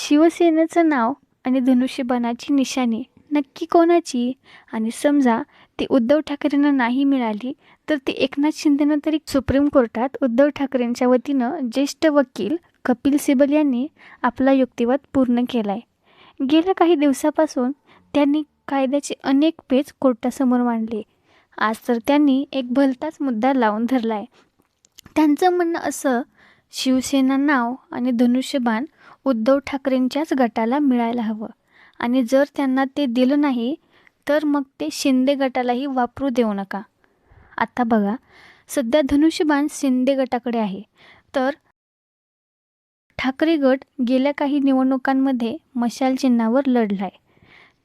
शिवसेनेचं नाव आणि धनुष्यबाणाची निशाणी नक्की कोणाची? आणि समजा ती उद्धव ठाकरेंना नाही मिळाली तर ती एकनाथ शिंदेनं तरी सुप्रीम कोर्टात उद्धव ठाकरेंच्या वतीनं ज्येष्ठ वकील कपिल सिबल यांनी आपला युक्तिवाद पूर्ण केला आहे. गेल्या काही दिवसापासून त्यांनी कायद्याचे अनेक पेच कोर्टासमोर मांडले. आज तर त्यांनी एक भलताच मुद्दा लावून धरला आहे. त्यांचं म्हणणं असं, शिवसेना नाव आणि धनुष्यबाण उद्धव ठाकरेंच्याच गटाला मिळायला हवं आणि जर त्यांना ते दिलं नाही तर मग ते शिंदे गटालाही वापरू देऊ नका. आता बघा, सध्या धनुष्यबाण शिंदे गटाकडे आहे, तर ठाकरे गट गेल्या काही निवडणुकांमध्ये मशाल चिन्हावर लढला आहे.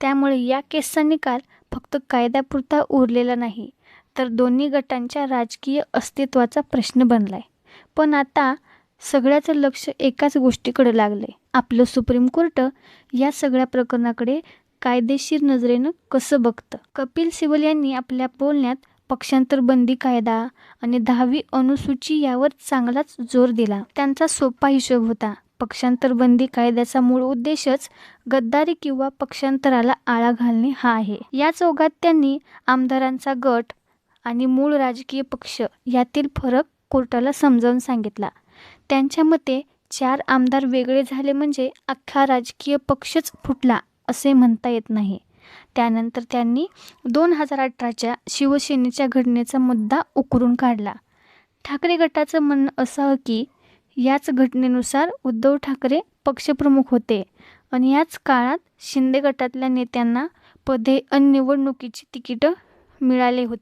त्यामुळे या केसचा निकाल फक्त कायद्यापुरता उरलेला नाही, तर दोन्ही गटांच्या राजकीय अस्तित्वाचा प्रश्न बनला आहे. पण आता सगळ्याचं लक्ष एकाच गोष्टीकडे लागलं आहे. आपलं सुप्रीम कोर्ट या सगळ्या प्रकरणाकडे कायदेशीर नजरेनं कसं बघतं. कपिल सिबल यांनी आपल्या बोलण्यात पक्षांतर बंदी कायदा आणि 10वी अनुसूची यावर चांगलाच जोर दिला. त्यांचा सोपा हिशोब होता, पक्षांतर बंदी कायद्याचा मूळ उद्देशच गद्दारी किंवा पक्षांतराला आळा घालणे हा आहे. याच ओघात त्यांनी आमदारांचा गट आणि मूळ राजकीय पक्ष यातील फरक कोर्टाला समजावून सांगितला. त्यांच्या मते 4 आमदार वेगळे झाले म्हणजे अख्खा राजकीय पक्षच फुटला असे म्हणता येत नाही. त्यानंतर त्यांनी 2018च्या शिवसेनेच्या घटनेचा मुद्दा उकरून काढला. ठाकरे गटाचं म्हणणं असं की याच घटनेनुसार उद्धव ठाकरे पक्षप्रमुख होते आणि याच काळात शिंदे गटातल्या नेत्यांना पदे आणि निवडणुकीची तिकीटं मिळाले होते.